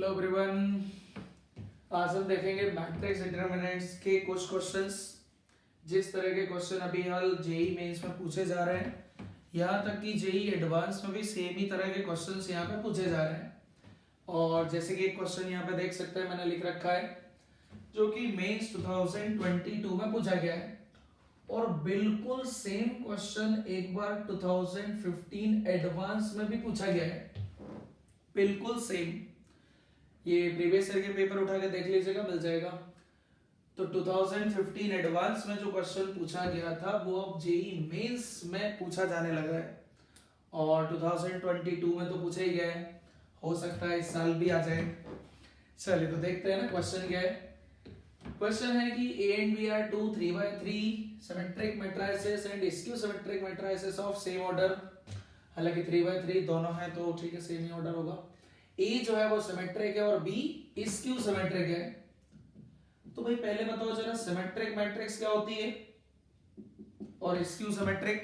Hello everyone, आज हम देखेंगे मैट्रिक्स डिटरमिनेंट्स के कुछ क्वेश्चंस। जिस तरह के क्वेश्चन अभी हाल जेई मेंस में पूछे जा रहे हैं, यहाँ तक कि जेई एडवांस में भी सेम ही तरह के क्वेश्चंस यहाँ पे पूछे जा रहे हैं। और जैसे कि एक क्वेश्चन यहाँ पे देख सकते हैं, मैंने लिख रखा है जो कि मेंस 2022 में पूछा गया है, और बिल्कुल सेम क्वेश्चन एक बार 2015 एडवांस में भी पूछा गया है, बिल्कुल सेम। ये प्रीवियस ईयर के पेपर उठा के देख लीजिएगा, मिल जाएगा। तो 2015 एडवांस में जो क्वेश्चन पूछा गया था वो अब जेई मेंस में पूछा जाने लगा है, और 2022 में तो पूछा ही गया है, हो सकता है इस साल भी आ जाए। चलिए तो देखते हैं ना क्वेश्चन क्या है। क्वेश्चन है कि A and B are two 3x3 symmetric matrices and skew symmetric matrices of same order। हालांकि 3x3 दोनों हैं तो ठीक है, सेम ही ऑर्डर होगा। A जो है वो सिमेट्रिक है और B स्क्यू सिमेट्रिक है। तो भाई पहले बताओ जरा, सिमेट्रिक मैट्रिक्स क्या होती है और स्क्यू सिमेट्रिक?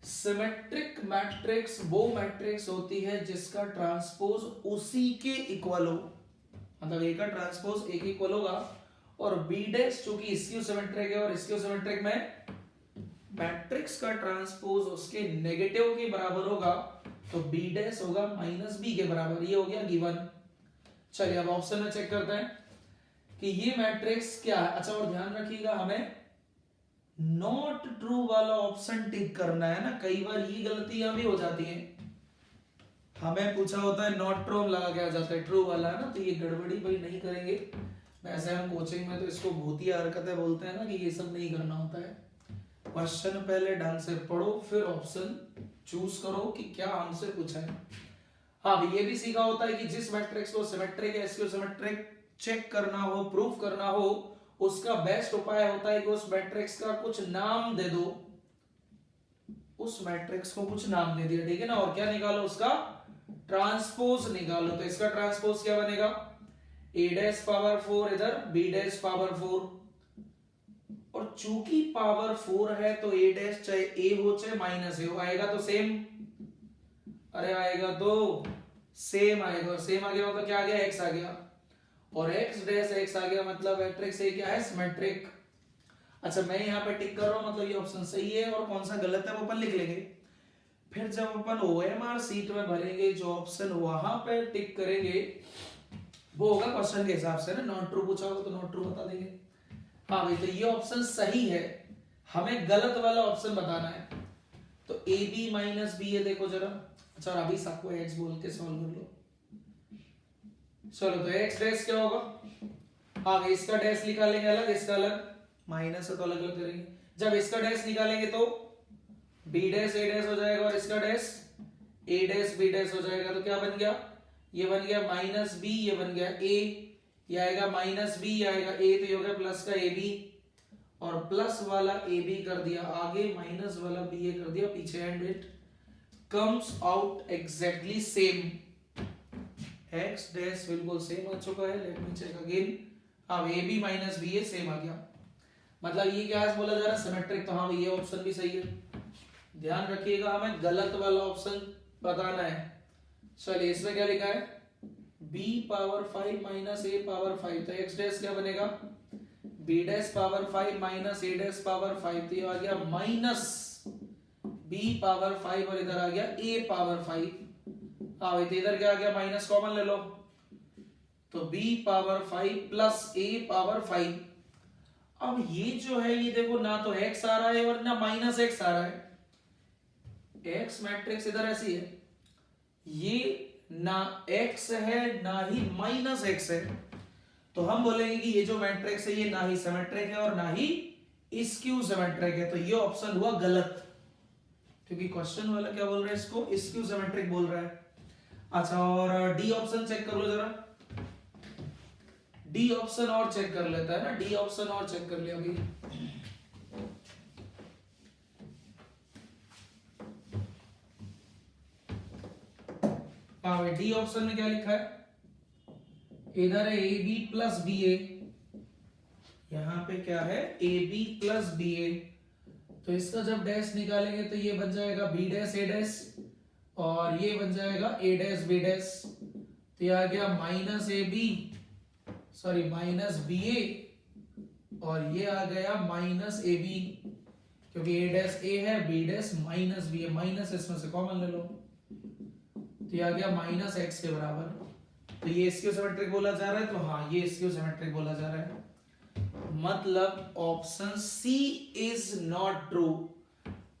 सिमेट्रिक मैट्रिक्स वो मैट्रिक्स होती है जिसका ट्रांसपोज उसी के इक्वल हो, मतलब ए का ट्रांसपोज ए के इक्वल होगा, और बी डैश चूंकि स्क्यू सिमेट्रिक है और स्क्यू सिमेट्रिक में मैट्रिक्स का ट्रांसपोज उसके नेगेटिव के बराबर होगा, तो बी डैश होगा माइनस बी के बराबर। ये हो गया गिवन। चलिए अब ऑप्शन में चेक करते हैं कि ये मैट्रिक्स क्या है। अच्छा, और ध्यान रखिएगा, हमें नॉट ट्रू वाला ऑप्शन टिक करना है ना, कई बार ये गलतियां भी हो जाती हैं। हमें पूछा होता है नॉट ट्रू, लगा के आ जाता है ट्रू वाला है ना, तो ये गड़बड़ी भाई नहीं करेंगे। वैसे हम कोचिंग में तो इसको भूतिया हरकतें बोलते हैं ना, कि ये सब नहीं करना होता है। क्वेश्चन पहले ढंग से पढ़ो, फिर ऑप्शन चूज करो कि क्या हमसे पूछा है। हाँ, ये भी सीखा होता है कि जिस मैट्रिक्स को सिमेट्रिक या स्क्यू सिमेट्रिक चेक करना हो, प्रूफ करना हो, उसका बेस्ट उपाय होता है कि उस मैट्रिक्स का कुछ नाम दे दो। उस मैट्रिक्स को कुछ नाम दे दिया, ठीक है ना, और क्या निकालो, उसका ट्रांसपोज निकालो। तो इसका ट्रांसपोज क्या बनेगा? a डैश पावर 4 इधर, b डैश पावर 4, और चूंकि पावर 4 है तो a डैश चाहे a हो चाहे माइनस a हो, आएगा तो सेम। अरे आएगा तो सेम आएगा, सेम आ गया मतलब क्या आ गया? x आ गया, और x डैश x आ गया, मतलब मैट्रिक्स A क्या है? सिमेट्रिक। अच्छा, मैं यहाँ पे टिक कर रहा हूँ, मतलब ये ऑप्शन सही है, और कौन सा गलत है वो अपन लिख लेंगे। फिर जब अपन OMR सीट में भरेंगे, जो ऑप्शन वहां पे टिक करेंगे वो होगा क्वेश्चन के हिसाब से ना। नॉट ट्रू पूछा होगा तो नॉट ट्रू बता देंगे। हाँ भाई, तो ये ऑप्शन सही है, हमें गलत वाला ऑप्शन बताना है। तो ए बी माइनस बी है, देखो जरा। अच्छा, अभी सबको एक्स बोल के सॉल्व कर लो। चलो, तो एक्स डैश क्या होगा? हाँ, इसका डैश निकालेंगे अलग, इसका अलग, माइनस है तो अलग अलग करेंगे। जब इसका डैश निकालेंगे तो बी डैश ए डैश हो जाएगा, और इसका डैश ए डैश बी डैश हो जाएगा। तो क्या बन गया? ये बन गया माइनस बी, ये बन गया ए, ये आएगा माइनस बी, ये आएगा ए, तो ये हो गया प्लस का ए बी, और प्लस वाला ए बी कर दिया आगे, माइनस वाला बी ए कर दिया पीछे, and it comes out exactly same. X dash बिल्कुल सेम आ चुका है, लेट मी चेक अगेन। हाँ, A B minus B A same आ गया, मतलब ये क्या बोला जा रहा है? सिमेट्रिक। तो हाँ, ये ऑप्शन भी सही है। ध्यान रखिएगा, हमें गलत वाला ऑप्शन बताना है। चलिए, इसमें क्या लिखा है? b power 5 minus a power 5, तो x डैश क्या बनेगा? b dash power 5 minus a dash power 5, तो ये आ गया माइनस b पावर 5, और इधर आ गया a पावर 5। हाँ भाई, तो इधर क्या आ गया? माइनस कॉमन ले लो, तो b power 5 plus a power 5। अब ये जो है, ये देखो ना तो x आ रहा है और ना माइनस x आ रहा है। x मैट्रिक्स इधर ऐसी है, ये ना x है ना ही माइनस x है, तो हम बोलेंगे कि ये जो मैट्रिक्स है ये ना ही सिमेट्रिक है और ना ही स्क्यू सिमेट्रिक है। तो ये ऑप्शन हुआ गलत, क्योंकि क्वेश्चन वाला क्या बोल रहा है? इसको स्क्यू सिमेट्रिक बोल रहा है। अच्छा, और डी ऑप्शन चेक कर लो जरा। डी ऑप्शन और चेक कर लेता है ना, डी ऑप्शन और चेक कर लिया अभी। हाँ भाई, डी ऑप्शन में क्या लिखा है? इधर है ए बी प्लस बी ए, यहाँ पे क्या है? ए बी प्लस बी ए। तो इसका जब डैश निकालेंगे तो ये बन जाएगा बी डैश ए डैश, और ये बन जाएगा ए डैश बी डैश। तो ये आ गया minus A B, sorry minus B A, और ये आ गया माइनस ए बी, क्योंकि ए डैश ए है, बी डैश माइनस बी है, माइनस इसमें से कॉमन ले लो, तो ये आ गया माइनस एक्स के बराबर। तो ये स्क्यू सिमेट्रिक बोला जा रहा है, तो हाँ ये स्क्यू सिमेट्रिक बोला जा रहा है, मतलब option C is not true.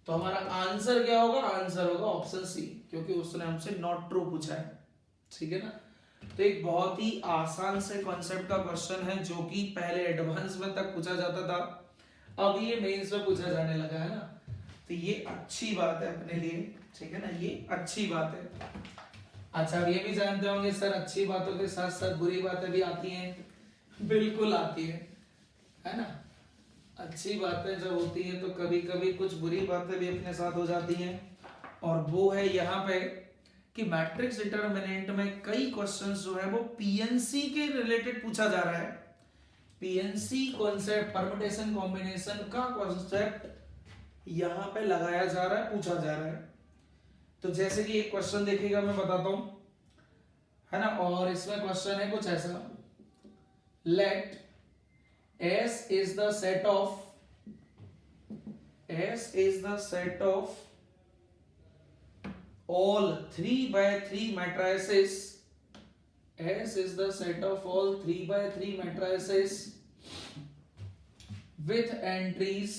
तो हमारा आंसर क्या होगा, आंसर होगा ऑप्शन सी, क्योंकि उसने हमसे नॉट ट्रू पूछा है, ठीक है ना। तो एक बहुत ही आसान से कॉन्सेप्ट का क्वेश्चन है, जो कि पहले एडवांस में तक पूछा जाता था, अब ये मेंस में पूछा जाने लगा है ना, तो ये अच्छी बात है अपने लिए, ठीक है ना, ये अच्छी बात है। अच्छा, अब ये भी जानते होंगे सर अच्छी बातों के साथ साथ बुरी बातें भी आती हैं, बिल्कुल आती है ना। अच्छी बातें जब होती हैं तो कभी कभी कुछ बुरी बातें भी अपने साथ हो जाती हैं, और वो है यहाँ पे कि मैट्रिक्स डिटरमिनेंट में कई क्वेश्चंस जो है वो पीएनसी के रिलेटेड पूछा जा रहा है। पीएनसी कॉन्सेप्ट, परम्यूटेशन कॉम्बिनेशन का कॉन्सेप्ट यहाँ पे लगाया जा रहा है, पूछा जा रहा है। तो जैसे कि एक क्वेश्चन देखिएगा, मैं बताता हूं, है ना, और इसमें क्वेश्चन है कुछ ऐसा, late S is the set of all 3x3 matrices. S is the set of all 3x3 matrices with entries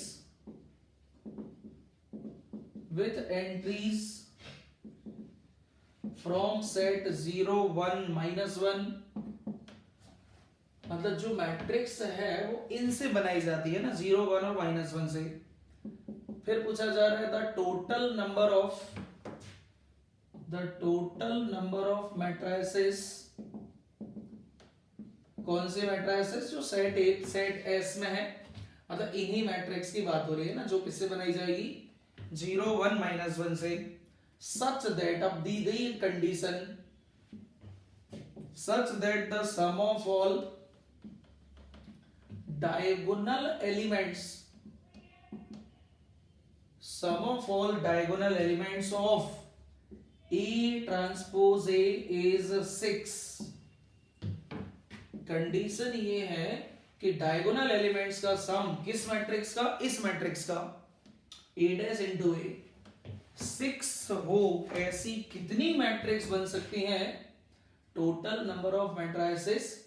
from set 0 1 -1, मतलब जो मैट्रिक्स है वो इनसे बनाई जाती है ना, 0 1 और -1 से। फिर पूछा जा रहा है the total number of matrices, कौन से मैट्रिसेस, जो सेट एस में है, मतलब इन्हीं मैट्रिक्स की बात हो रही है ना, जो किससे बनाई जाएगी, 0 1 -1 से, सच दैट, अब दी गई condition, such that the sum of all diagonal elements of A transpose A is 6। Condition ये है कि डायगोनल एलिमेंट्स का सम किस मैट्रिक्स का, इस मैट्रिक्स का, A डैश इंटू A 6 हो, ऐसी कितनी मैट्रिक्स बन सकती हैं, टोटल नंबर ऑफ मैट्रिसेस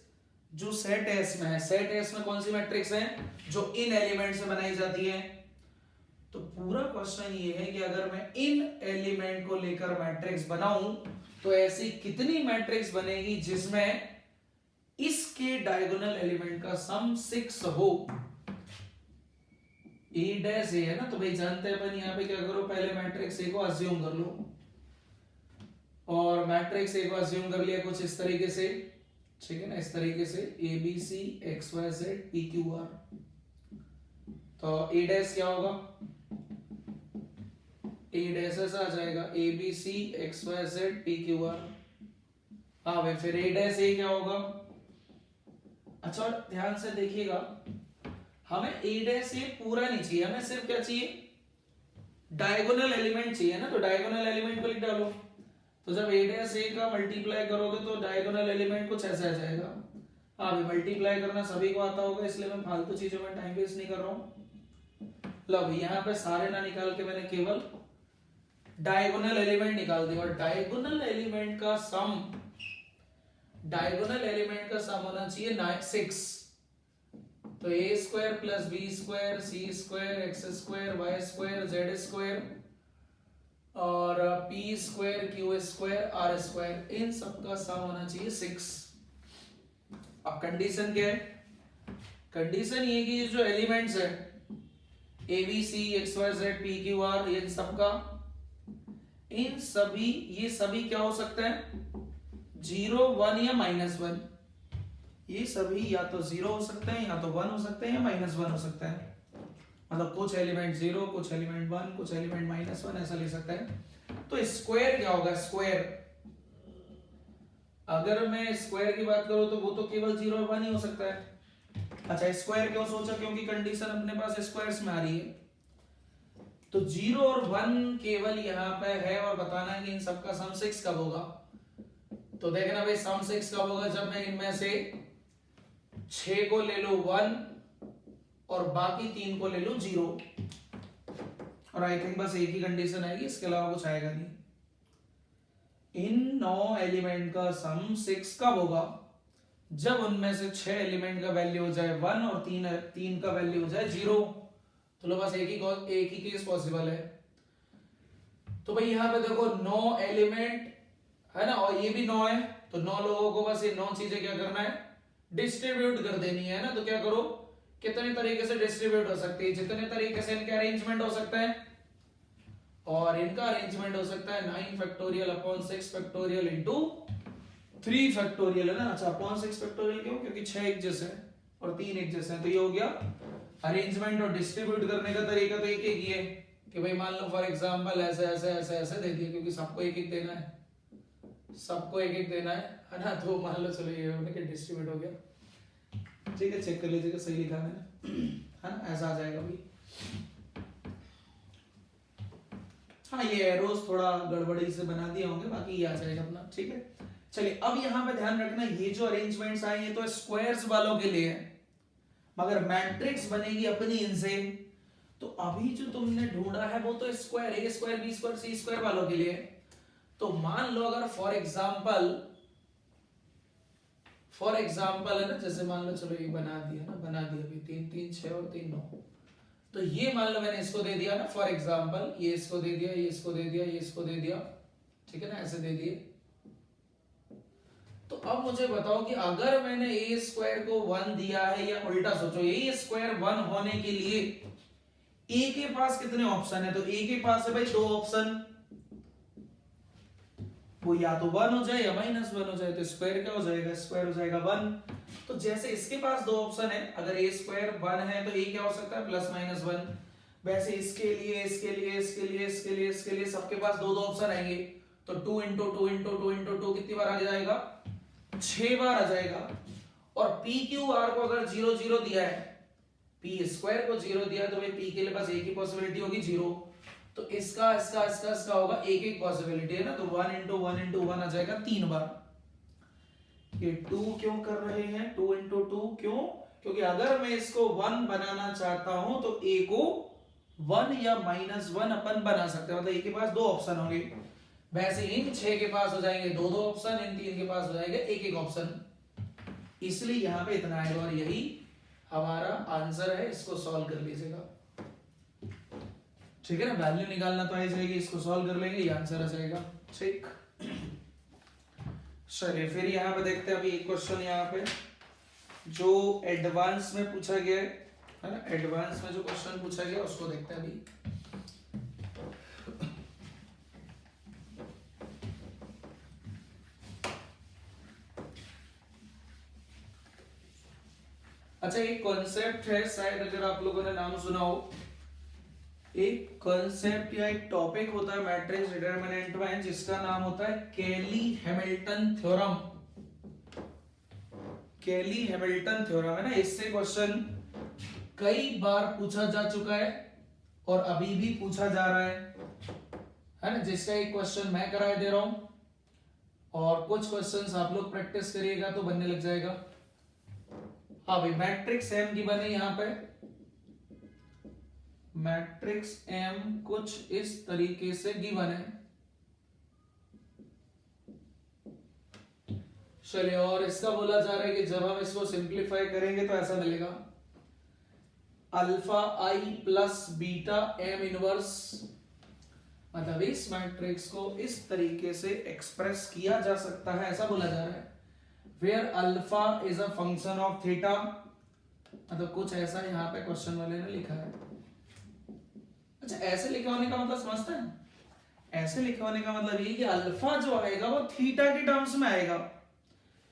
जो सेट एस में है। सेट एस में कौन सी मैट्रिक्स है, जो इन एलिमेंट से बनाई जाती है। तो पूरा क्वेश्चन ये है कि अगर मैं इन एलिमेंट को लेकर मैट्रिक्स बनाऊं तो ऐसी कितनी मैट्रिक्स बनेगी जिसमें इसके डायगोनल एलिमेंट का सम 6 हो। ए डैश ए है ना, तो भाई जानते हैं अपन, यहाँ पे क्या करो, पहले मैट्रिक्स ए को अज्यूम कर लो, और मैट्रिक्स ए को अज्यूम कर लिया कुछ इस तरीके से, ठीक है ना, इस तरीके से A B C X Y Z P Q R. तो ए डैश क्या होगा, ए डैश ऐसा आ जाएगा, A B C X Y Z P Q R. हाँ भाई, फिर ए डैश ए क्या होगा, अच्छा ध्यान से देखिएगा, हमें ए डैश ए पूरा नहीं चाहिए, हमें सिर्फ क्या चाहिए, डायगोनल एलिमेंट चाहिए ना, तो डायगोनल एलिमेंट को लिख डालो। तो जब ए डैश ए का मल्टीप्लाई करोगे तो डायगोनल एलिमेंट कुछ ऐसा आ जाएगा। हाँ भाई, मल्टीप्लाई करना सभी को आता होगा, इसलिए मैं फालतू चीजों में टाइम वेस्ट नहीं कर रहा हूं। लो यहाँ पे सारे ना निकाल के मैंने केवल डायगोनल एलिमेंट निकाल दिया, और डायगोनल एलिमेंट का सम होना चाहिए 6। तो A square plus B square C square X square Y square Z square और P square Q square R square, इन सब का सम होना चाहिए 6। अब कंडीशन क्या है, कंडीशन ये कि जो एलिमेंट्स है A B C X Y Z P Q R, इन सबका, इन सभी, ये सभी क्या हो सकता है, 0 1 या -1। ये सभी या तो 0 हो सकते हैं, या तो 1 हो सकते हैं, या -1 हो सकता है। मतलब कुछ एलिमेंट 0, कुछ एलिमेंट 1, कुछ एलिमेंट -1, ऐसा ले सकता है। तो स्क्वायर क्या होगा, स्क्वायर, अगर मैं स्क्वायर की बात करूं तो वो तो केवल 0 और 1 ही हो सकता है। अच्छा, स्क्वायर क्यों सोचा, क्योंकि कंडीशन अपने पास स्क्वायर्स में आ रही है। तो 0 और 1 केवल यहाँ पे है, और बताना है कि इन सबका सम 6 कब होगा। तो देखना भाई सम 6 कब होगा, जब मैं इनमें से 6 को ले लूं 1 और बाकी 3 को ले लूं 0। और आई थिंक बस एक ही कंडीशन आएगी, इसके अलावा कुछ आएगा नहीं। इन 9 एलिमेंट का सम 6 कब होगा, जब उनमें से 6 एलिमेंट का वैल्यू हो जाए 1 और 3 का वैल्यू हो जाए 0। तो लो बस एक ही केस पॉसिबल है। तो भाई यहाँ पे देखो 9 एलिमेंट है ना, और ये भी 9 है, तो 9 लोगों को बस ये 9 चीजें क्या करना है, डिस्ट्रीब्यूट कर देनी है ना। तो क्या करो, कितने तरीके से डिस्ट्रीब्यूट हो सकती है, जितने तरीके से इनके अरेंजमेंट हो सकते हैं, और इनका अरेंजमेंट हो सकता है 9 factorial upon 6 factorial into 3 factorial, है ना। अच्छा अपॉन 6 फैक्टोरियल क्यों, क्योंकि 6 एक जैसे हैं और 3 एक जैसे हैं। तो ये हो गया अरेंजमेंट, और डिस्ट्रीब्यूट करने का तरीका तो एक ही है कि भाई मान लो फॉर एग्जांपल ऐसे ऐसे ऐसे ऐसे दे दिया, क्योंकि सबको एक एक देना है, सबको एक एक देना है ना। तो मान लो चलो ये होने के डिस्ट्रीब्यूट हो गया, ठीक है। चेक कर लीजिएगा सही लिखा मैंने, है ना, ऐसा आ जाएगा भाई। हाँ ये एरोस थोड़ा गड़बड़ी से बना दिए होंगे, बाकी ये आ जाएगा अपना, ठीक है। चलिए अब यहाँ पे ध्यान रखना, ये जो अरेंजमेंट्स आए ये तो स्क्वायर्स वालों के लिए है, मगर मैट्रिक्स बनेगी अपनी इनसे। तो अभी जो तुमने ढूंढा है वो तो स्क्वायर, ए square B square C square वालों के लिए। तो मान लो अगर फॉर एग्जांपल है ना, जैसे मान लो चलो ये बना दिया ना, बना दिया अभी 3 3 6 और 3 9। तो ये मान लो मैंने इसको दे दिया ना फॉर एग्जांपल, ये इसको दे दिया, ये इसको दे दिया, ये इसको दे दिया, ठीक है ना, ऐसे दे दिए। तो अब मुझे बताओ कि अगर मैंने ए स्क्वायर को 1 दिया है, या उल्टा सोचो, ए स्क्वायर 1 होने के लिए ए के पास कितने ऑप्शन है, तो ए के पास है भाई 2 ऑप्शन, वो या तो 1 हो जाए या -1 हो जाए। तो स्क्वायर क्या हो जाएगा, स्क्वायर हो जाएगा 1। तो जैसे इसके पास 2 ऑप्शन है, अगर ए स्क्वायर 1 है तो ए क्या हो सकता है, +-1। वैसे इसके लिए इसके लिए इसके लिए इसके लिए इसके लिए सबके पास 2 ऑप्शन आएंगे। तो 2 × 2 × 2 × 2 कितनी बार आ जाएगा, 6 बार आ जाएगा। और पी क्यू आर को अगर 0 0 दिया है, पी स्क्वायर को 0 दिया, तो भाई पी के लिए बस एक ही पॉसिबिलिटी होगी 0। तो इसका इसका इसका इसका होगा एक एक पॉसिबिलिटी है ना। तो 1 × 1 × 1 आ जाएगा 3 बार। ये 2 क्यों कर रहे हैं, 2 × 2 क्यों, क्योंकि अगर मैं इसको 1 बनाना चाहता हूं तो a को 1 या -1 अपन बना सकते हैं, मतलब a के पास 2 ऑप्शन होंगे। वैसे इन 6 के पास हो जाएंगे 2 ऑप्शन, इन 3 के पास हो जाएगा एक एक ऑप्शन। इसलिए यहां पे इतना है, और यही हमारा आंसर है। इसको सॉल्व कर लीजिएगा, ठीक है ना। वैल्यू निकालना तो आ जाएगी, इसको सॉल्व कर लेंगे, ये आंसर आ जाएगा, ठीक। चलिए फिर यहाँ पे देखते हैं अभी एक क्वेश्चन यहाँ पे जो एडवांस में पूछा गया है ना, एडवांस में जो क्वेश्चन पूछा गया उसको देखते हैं अभी। अच्छा एक कॉन्सेप्ट है, शायद अगर आप लोगों ने नाम सुना हो, एक कॉन्सेप्ट या एक टॉपिक होता है मैट्रिक्स डिटरमिनेंट में, जिसका नाम होता है केली हैमिल्टन थ्योरम। केली हैमिल्टन थ्योरम है ना, इससे क्वेश्चन कई बार पूछा जा चुका है और अभी भी पूछा जा रहा है ना, जिसका एक क्वेश्चन मैं कराए दे रहा हूं, और कुछ क्वेश्चंस आप लोग प्रैक्टिस करिएगा तो बनने लग जाएगा। हाँ भाई मैट्रिक्स एम की बने यहाँ पे, मैट्रिक्स एम कुछ इस तरीके से गिवन है। चलिए, और इसका बोला जा रहा है कि जब हम इसको सिंप्लीफाई करेंगे तो ऐसा मिलेगा, अल्फा आई प्लस बीटा एम इनवर्स। मतलब इस मैट्रिक्स को इस तरीके से एक्सप्रेस किया जा सकता है, ऐसा बोला जा रहा है। Where alpha is a function of theta, मतलब कुछ ऐसा यहाँ पे क्वेश्चन वाले ने लिखा है। अच्छा ऐसे लिखा होने का मतलब समझते हैं, ऐसे लिखा होने का मतलब ये कि अल्फा जो आएगा वो थीटा के टर्म्स में आएगा,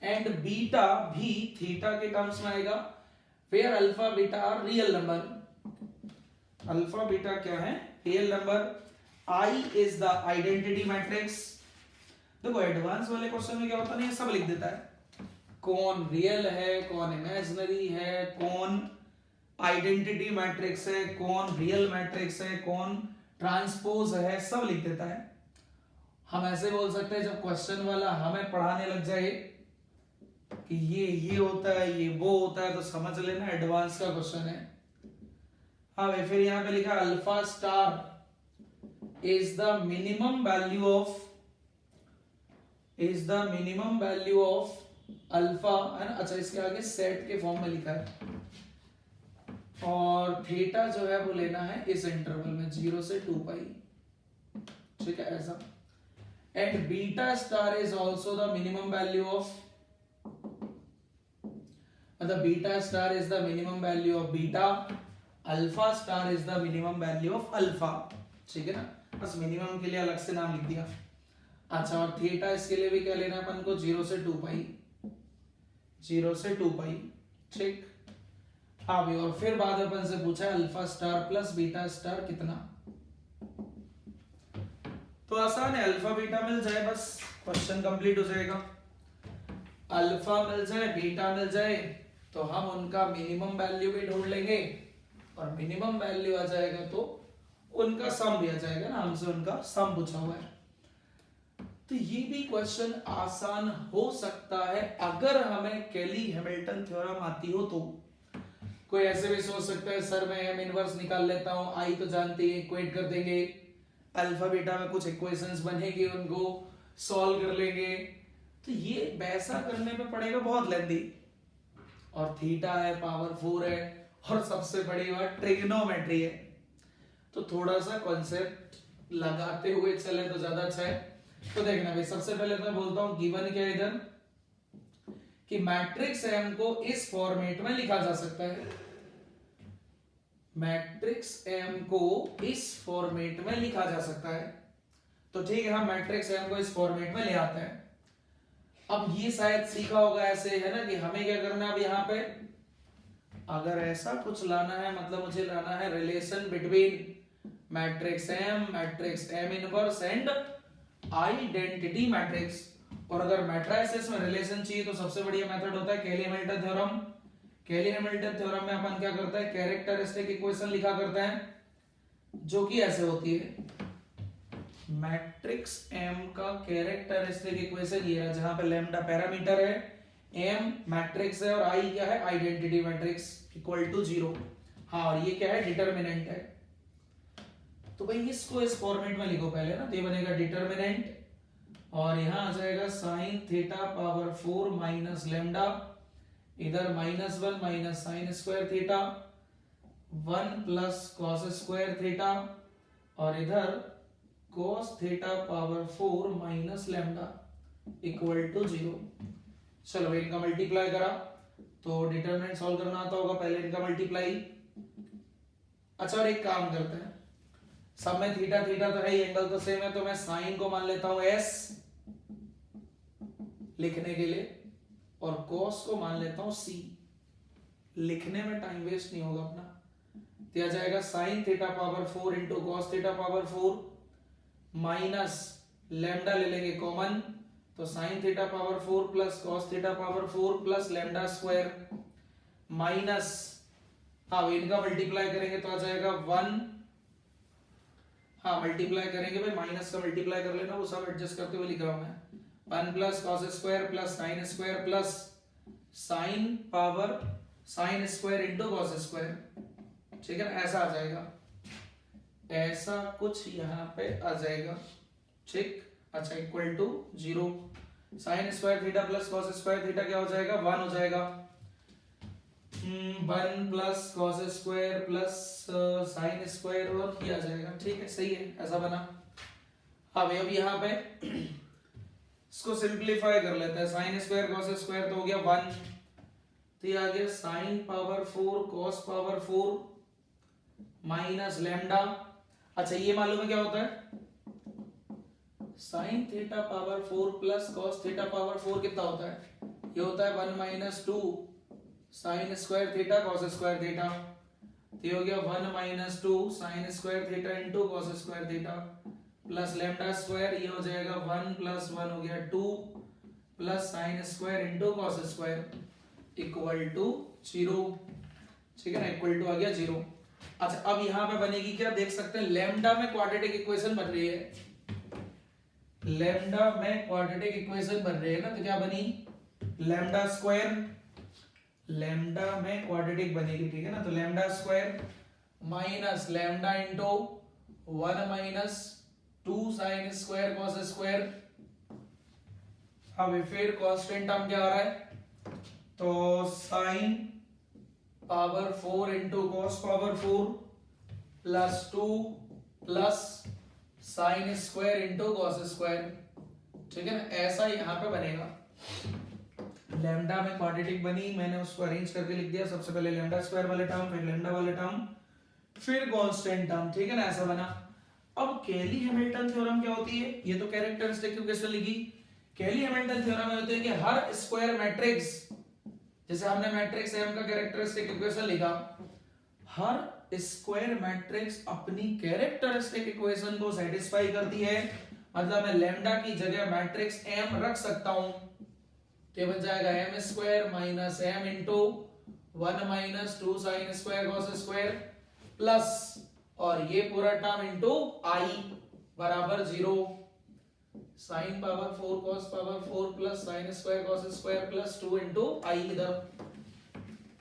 एंड बीटा भी थीटा के टर्म्स में आएगा। Where alpha beta are real number, alpha beta क्या है, real number. I is the identity matrix. देखो एडवांस वाले क्वेश्चन में क्या होता है, ये सब लिख देता है, कौन रियल है, कौन इमेजिनरी है, कौन आइडेंटिटी मैट्रिक्स है, कौन रियल मैट्रिक्स है, कौन ट्रांसपोज है, सब लिख देता है। हम ऐसे बोल सकते हैं जब क्वेश्चन वाला हमें पढ़ाने लग जाए कि ये होता है, ये वो होता है, तो समझ लेना एडवांस का क्वेश्चन है। हाँ भाई, फिर यहाँ पे लिखा alpha star is the minimum value of alpha, है ना। अच्छा, इसके आगे सेट के फॉर्म में लिखा है, और थीटा जो है वो लेना है इस इंटरवल में 0 से 2 पाई, ठीक है, ऐसा। And beta star is also the minimum value of, मतलब beta star is the minimum value of beta, alpha star is the minimum value of alpha, ठीक है ना। बस मिनिमम के लिए अलग से नाम लिख दिया। अच्छा, और थीटा इसके लिए भी क्या लेना है अपन को, 0 से 2 पाई, 0 से 2 पाई, ठीक। हाँ भी, और फिर बाद में अपन से पूछा alpha star plus beta star कितना। तो आसान है, अल्फा बीटा मिल जाए बस क्वेश्चन कंप्लीट हो जाएगा। अल्फा मिल जाए, बीटा मिल जाए, तो हम उनका मिनिमम वैल्यू भी ढूंढ लेंगे, और मिनिमम वैल्यू आ जाएगा तो उनका सम भी आ जाएगा ना, हमसे उनका सम पूछा हुआ है। तो ये भी क्वेश्चन आसान हो सकता है अगर हमें कैली हैमिल्टन थ्योरम आती हो तो। कोई ऐसे भी सोच सकता है सर मैं एम इनवर्स निकाल लेता हूं, आई तो जानते हैं, इक्वेट कर देंगे, अल्फा बीटा में कुछ इक्वेशंस बनेगी, उनको सॉल्व कर लेंगे। तो ये वैसा करने में पड़ेगा बहुत लेंदी, और थीटा है, पावर 4 है, और सबसे बड़ी बात ट्रिग्नोमेट्री है। तो थोड़ा सा कॉन्सेप्ट लगाते हुए चले तो ज्यादा अच्छा है। तो देखना भाई, सबसे पहले तो मैं बोलता हूं गिवन क्या है इधर, कि मैट्रिक्स एम को इस फॉर्मेट में लिखा जा सकता है, मैट्रिक्स एम को इस फॉर्मेट में लिखा जा सकता है। तो ठीक है, हम मैट्रिक्स एम को इस फॉर्मेट में ले आते हैं। अब ये शायद सीखा होगा ऐसे, है ना, कि हमें क्या करना है अब यहाँ पे, अगर ऐसा कुछ लाना है, मतलब मुझे लाना है relation between matrix M inverse and identity matrix. और अगर मैट्रिसेस में रिलेशन चाहिए तो सबसे बढ़िया मेथड होता है कैली हैमिल्टन थ्योरम। कैली हैमिल्टन थ्योरम में अपन क्या करते हैं, कैरेक्टरिस्टिक इक्वेशन लिखा करते हैं, जो कि ऐसे होती है, मैट्रिक्स एम का कैरेक्टरिस्टिक इक्वेशन ये है, जहां पे लैम्डा पैरामीटर है, एम मैट्रिक्स है, और आई क्या है, आइडेंटिटी मैट्रिक्स, इक्वल टू 0। हाँ, और ये क्या है, डिटर्मिनेंट है। तो भाई इसको इस फॉर्मेट में लिखो पहले ना, तो ये बनेगा डिटर्मिनेंट, और यहां आ जाएगा sine theta power 4 minus lambda, इधर -1 minus sine square theta, 1 plus cos square theta, और इधर cos theta power 4 minus lambda equal to 0। चलो इनका मल्टीप्लाई करा तो डिटरमिनेंट सॉल्व करना आता होगा, पहले इनका मल्टीप्लाई। अच्छा, और एक काम करते हैं, सब में थीटा थीटा तो है ही, एंगल तो सेम है, तो मैं साइन को मान लेता हूं s लिखने के लिए, और cos को मान लेता हूं c, लिखने में टाइम वेस्ट नहीं होगा अपना। दिया जाएगा sine theta power 4 into cos theta power 4 minus lambda ले लेंगे कॉमन, तो sign theta power 4 plus cos theta power 4 plus lambda square minus, हाँ इनका मल्टीप्लाई करेंगे तो आ जाएगा 1, हाँ मल्टीप्लाई करेंगे भाई, माइनस का मल्टीप्लाई कर लेना, वो सब एडजस्ट करते हुए लिख रहा हूं मैं, 1 plus cos square plus sine square plus sine power sine square into cos square, ठीक है ना, ऐसा आ जाएगा, ऐसा कुछ यहाँ पे आ जाएगा, ठीक। अच्छा, equal to 0, sine square theta plus cos square theta क्या हो जाएगा, 1 हो जाएगा, 1 plus cos square plus sine square, और ये आ जाएगा, ठीक है, सही है, ऐसा बना। अब यहाँ पे इसको सिंप्लीफाई कर लेते हैं, साइन स्क्वायर कॉस स्क्वायर तो हो गया 1, तो ये आ गया sign power 4 cos power 4 minus lambda. अच्छा, ये मालूम है क्या होता है, sign theta power 4 plus cos theta power 4 कितना होता है, ये होता है 1 minus 2 sine square theta cos square theta, तो ये हो गया 1 minus 2 sine square theta into cos square theta plus lambda square, ये हो जाएगा 1 प्लस 1 हो गया 2 plus sine square into cos square equal to 0, ठीक है ना, इक्वल टू आ गया 0। अच्छा, अब यहां पे बनेगी क्या, देख सकते हैं लैम्डा में क्वाड्रेटिक इक्वेशन बन रही है, लैम्डा में क्वाड्रेटिक इक्वेशन बन रही है ना, तो क्या बनी, लैम्डा स्क्वायर, लैम्डा में क्वाड्रेटिक बनेगी, ठीक है ना, तो lambda square minus lambda into 1 minus 2 sine square cos square. अब फिर कांस्टेंट टर्म क्या आ रहा है, तो sign power 4 into cos power 4 plus 2 plus sine square into cos square, ठीक है ना, ऐसा यहाँ पे बनेगा। लैम्डा में क्वाड्रेटिक बनी, मैंने उसको अरेंज करके लिख दिया, सबसे पहले लैम्डा स्क्वायर वाले टर्म, फिर लैम्डा वाले टर्म, फिर कांस्टेंट टर्म, ठीक है ना, ऐसा बना। अब कैली हैमिल्टन थ्योरम क्या होती है, ये तो कैरेक्टरिस्टिक इक्वेशन लिखी। कैली हैमिल्टन थ्योरम में होती है कि हर स्क्वायर मैट्रिक्स, जैसे हमने मैट्रिक्स एम का कैरेक्टरिस्टिक इक्वेशन लिखा, हर स्क्वायर मैट्रिक्स अपनी कैरेक्टरिस्टिक इक्वेशन को सेटिस्फाई करती है, मतलब मैं लैम्डा की जगह मैट्रिक्स एम रख सकता हूं, तो बन जाएगा M square minus M into 1 minus 2 sine square cos square plus, और ये पूरा टर्म इंटू आई बराबर 0, sine power 4 cos power 4 plus sine square cos square plus 2 into I इधर।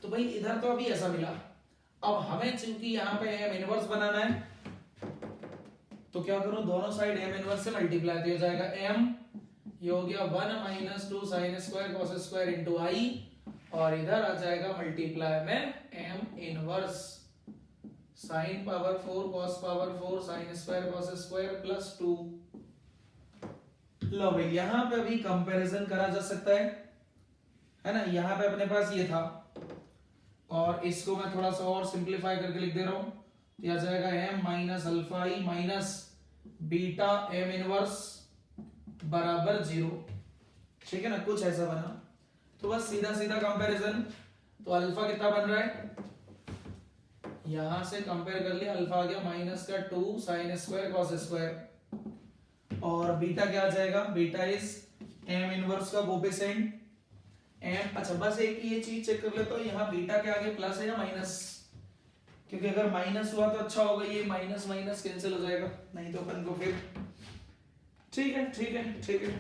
तो भाई इधर तो अभी ऐसा मिला। अब हमें चूंकि यहाँ पे एम इनवर्स बनाना है, तो क्या करूं, दोनों साइड एम इनवर्स से मल्टीप्लाई, हो जाएगा एम, ये हो गया 1 minus 2 sine square cos square into I, और इधर आ जाएगा मल्टीप्लाई में M inverse sine power 4 cos power 4 sine square cos square plus 2। लो भाई यहां पे अभी कंपैरिजन करा जा सकता है ना, यहां पे अपने पास ये था, और इसको मैं थोड़ा सा और सिंपलीफाई करके लिख दे रहा हूं, तो आ जाएगा m minus alpha E minus beta m inverse बराबर 0, ठीक है ना, कुछ ऐसा बना। तो बस सीधा सीधा कंपैरिजन, तो अल्फा कितना बन रहा है, यहां से कंपेयर कर लिया, अल्फा आ गया माइनस का 2 साइन स्क्वायर कॉस स्क्वायर, और बीटा क्या आ जाएगा, बीटा इज m इनवर्स का कोएफिशिएंट m। अच्छा बस एक ये चीज चेक कर लेता हूं, यहाँ बीटा के आगे प्लस है या माइनस, क्योंकि अगर माइनस हुआ तो अच्छा होगा, ये माइनस माइनस कैंसिल हो जाएगा, नहीं तो अपन को फिर, ठीक है ठीक है ठीक है,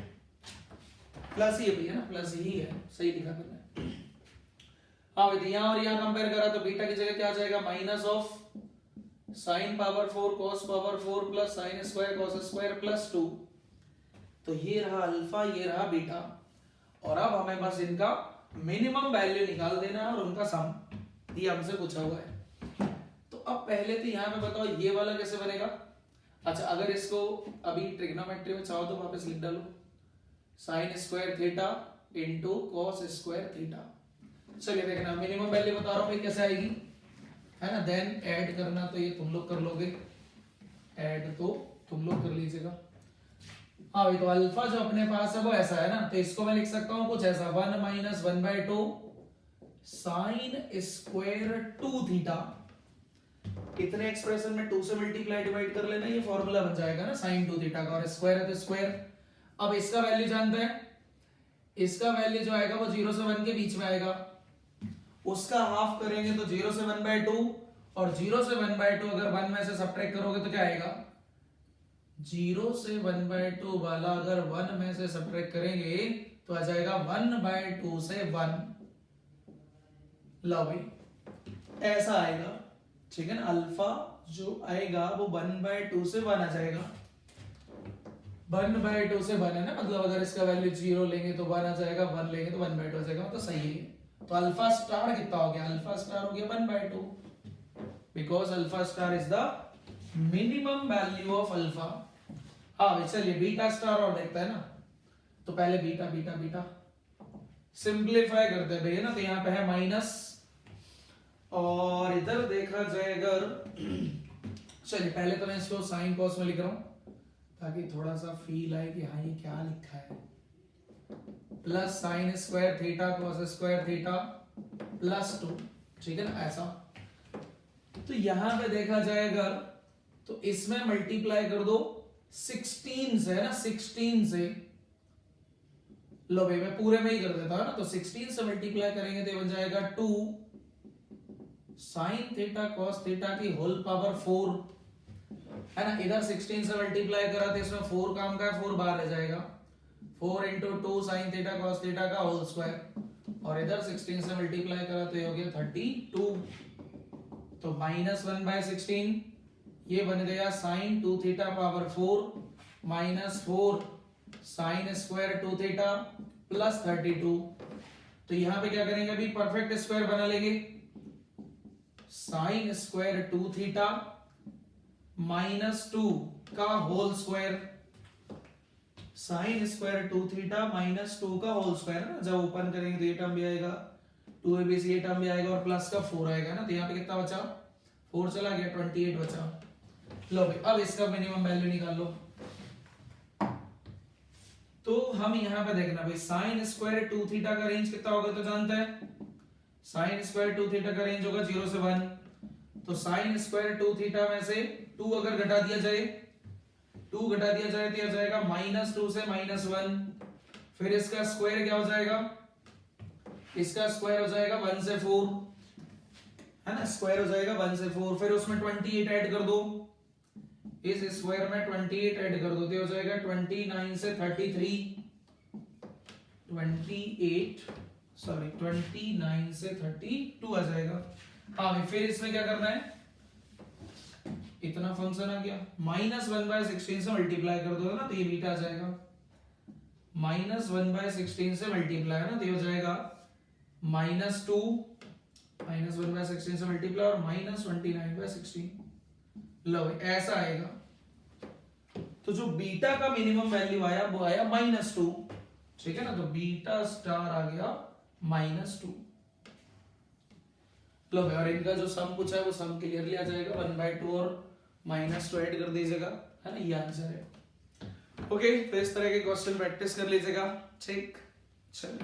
प्लस ही है भैया ना, प्लस ही है, सही लिखा मैंने। हाँ भाई यहाँ और यहाँ कंपेयर करा तो बीटा की जगह क्या आ जाएगा, minus of sine power 4 cos power 4 plus sine square cos square plus 2। तो ये रहा अल्फा, ये रहा बीटा, और अब हमें बस इनका मिनिमम वैल्यू निकाल देना है और उनका सम ये हमसे पूछा हुआ है। तो अब पहले तो यहाँ पे बताओ ये वाला कैसे बनेगा। अच्छा अगर इसको अभी ट्रिग्नोमेट्री में चाहो तो वापस लिख डालो, sign square theta into cos square theta. चलिए देखना मिनिमम वैल्यू बता रहा हूँ कैसे आएगी, है ना, देन ऐड करना तो ये तुम लोग कर लोगे, ऐड तो तुम लोग कर लीजिएगा। हाँ भाई तो अल्फा जो अपने पास है वो ऐसा है ना, तो इसको मैं लिख सकता हूँ कुछ ऐसा 1 माइनस 1/2 साइन स्क्वायर 2 थीटा। कितने एक्सप्रेशन में 2 से मल्टीप्लाई डिवाइड कर लेना, ये फॉर्मूला बन जाएगा ना साइन 2 थीटा का, और स्क्वायर है तो स्क्वायर। अब इसका वैल्यू जानते हैं, इसका वैल्यू जो आएगा वो 0 से 1 के बीच में आएगा, उसका हाफ करेंगे तो 0 से 1/2, और 0 से 1/2 अगर 1 में से सब्ट्रैक्ट करोगे तो क्या आएगा, 0 से 1/2 वाला अगर 1 में से सब्ट्रैक्ट करेंगे तो आ जाएगा 1/2 से 1। लो भाई ऐसा आएगा, ठीक है ना, अल्फा जो आएगा वो 1/2 से 1 आ जाएगा, 1/2 से 1 है ना, मतलब अगर इसका वैल्यू 0 लेंगे तो 1 आ जाएगा, 1 लेंगे तो 1/2 आ जाएगा, मतलब सही है। तो अल्फा स्टार कितना हो गया, अल्फा स्टार हो गया 1/2, because alpha star is the minimum value of alpha. हाँ भाई चलिए बीटा स्टार और देखते हैं ना, तो पहले बीटा बीटा बीटा सिंप्लीफाई करते हैं भैया ना, तो यहाँ पे है माइनस, और इधर देखा जाए अगर, चलिए पहले तो मैं इसको साइन कॉस में लिख रहा हूं ताकि थोड़ा सा फील आए कि हाँ ये क्या लिखा है, plus sine square theta cos square theta plus 2, ठीक है ना ऐसा। तो यहां पे देखा जाए अगर, तो इसमें मल्टीप्लाई कर दो 16 से, है ना, 16 से, लो भाई मैं पूरे में ही कर देता हूं ना, तो 16 से मल्टीप्लाई करेंगे तो बन जाएगा 2 साइन थीटा कॉस थीटा की होल पावर 4 है ना, इधर 16 से मल्टीप्लाई करा तो इसमें 4 काम का है, 4 बाहर रह जाएगा, 4 into 2 sine theta cos theta का होल स्क्वायर, और इधर 16 से मल्टीप्लाई करा तो ये हो गया 32, तो -1/16 ये बन गया sine 2 theta power 4 -4 sine square 2 theta plus 32। तो यहां पे क्या करेंगे, अभी परफेक्ट स्क्वायर बना लेंगे, साइन स्क्वायर 2 थीटा -2 का whole square, sine square 2 theta -2 का होल स्क्वायर ना, जब ओपन करेंगे तो ये टर्म भी आएगा, 2abc ये टर्म भी आएगा और प्लस का 4 आएगा ना, तो यहाँ पे कितना बचा, 4 चला गया, 28 बचा। लो भाई अब इसका मिनिमम वैल्यू निकाल लो। तो हम यहाँ पे देखना भाई, साइन स्क्वायर 2 थीटा का रेंज कितना होगा तो जानते हैं, साइन स्क्वायर 2 थीटा का रेंज होगा 0 से 1, तो साइन स्क्वायर 2 थीटा में से 2 अगर घटा दिया जाए, 2 घटा दिया जाए तो यह जाएगा -2 से -1, फिर इसका स्क्वायर क्या हो जाएगा, इसका स्क्वायर हो जाएगा 1 से 4, है ना, स्क्वायर हो जाएगा 1 से 4, फिर उसमें 28 ऐड कर दो, इस स्क्वायर में 28 ऐड कर दो तो हो जाएगा 29 से 33, 29 से 32 आ जाएगा। हाँ भाई फिर इसमें क्या करना है, इतना फंक्शन आ गया, -1/16 से मल्टीप्लाई कर दो ना तो ये बीटा आ जाएगा, -1/16 से मल्टीप्लाई है ना तो ये हो जाएगा -2 -1/16 से मल्टीप्लाई और -29/16। लो ऐसा आएगा। तो जो बीटा का मिनिमम वैल्यू आया वो आया -2, ठीक है ना, तो बीटा स्टार आ गया -2। लो भाई और इनका जो सम पूछा है वो सम क्लियरली आ जाएगा, 1/2 और -2 ऐड कर दीजिएगा, है ना, ये आंसर है। ओके तो इस तरह के क्वेश्चन प्रैक्टिस कर लीजिएगा, ठीक, चलो।